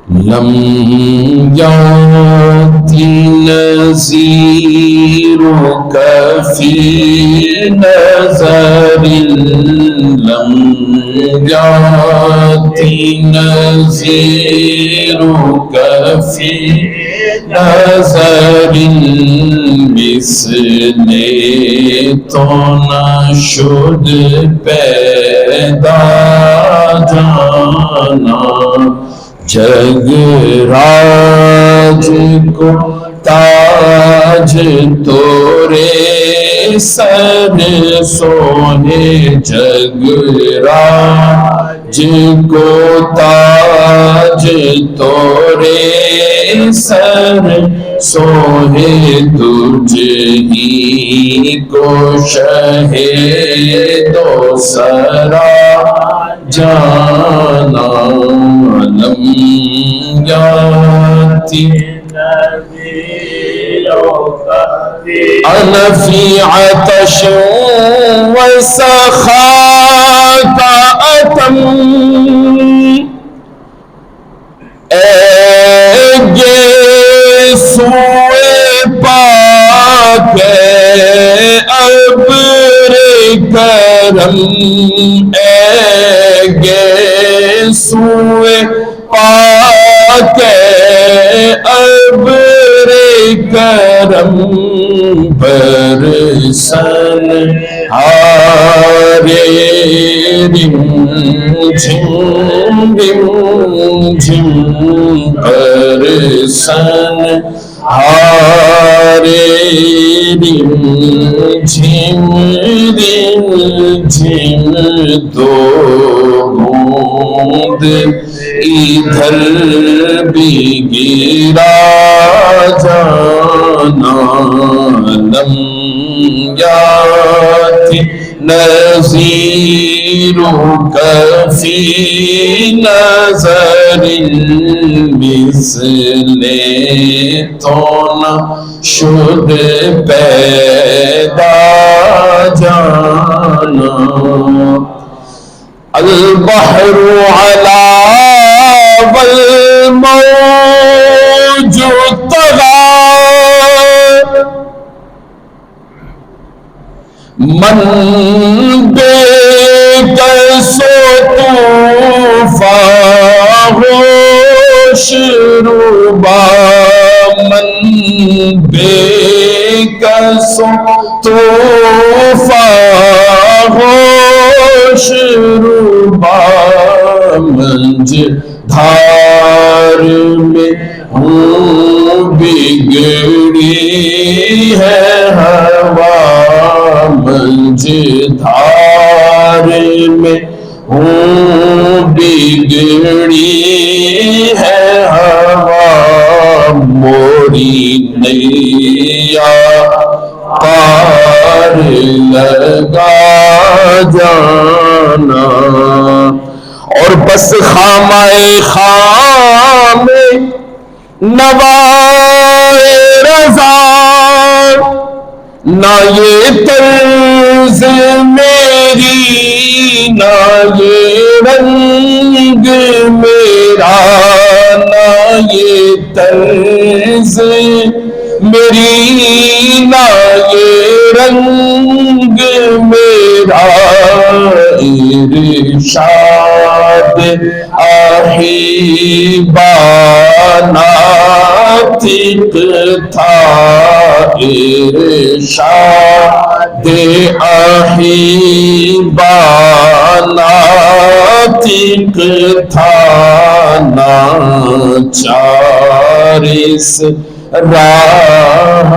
لم يأتِ نذيرك في نظر، لم يأتِ نذيرك في نظر، مثل تو نشد پیدا جانا، جگ راج کو تاج تورے سر سونے، جگ راج کو تاج تورے سر سونے، تجھ ہی کو شہ دو سرا جانا، لم یاتی انا فی عطش وسخاک اتم، اے سوئے پاک ابر کرم، اے سوئے پاک ابر کرم، برسن ہارے رم جھم رم جھم، برسن ہارے رم جھم رم جھم، دو بوند ادھر بھی گرا جانا، لم یاتی نذیرک فی نظر، مثل تو نشد پیدا جانا، البحر علا والموج طغى، من بے کس طوفان ہوش ربا، من بے کس طوفان ہوش ربا، منج دھار میں ہوں بگڑی ہے ہوا، منج دھار میں ہوں بگڑی ہے ہوا، موری نیا پار لگا جانا، اور بس خامۂ خام نوائے رضا، نہ یہ طرز میری نہ یہ رنگ میرا، نہ یہ طرز میری نہ یہ رنگ میرا، ارشاد آہی باناتک تھا، ارشاد آہی باناتک تھا، ناچارس راہ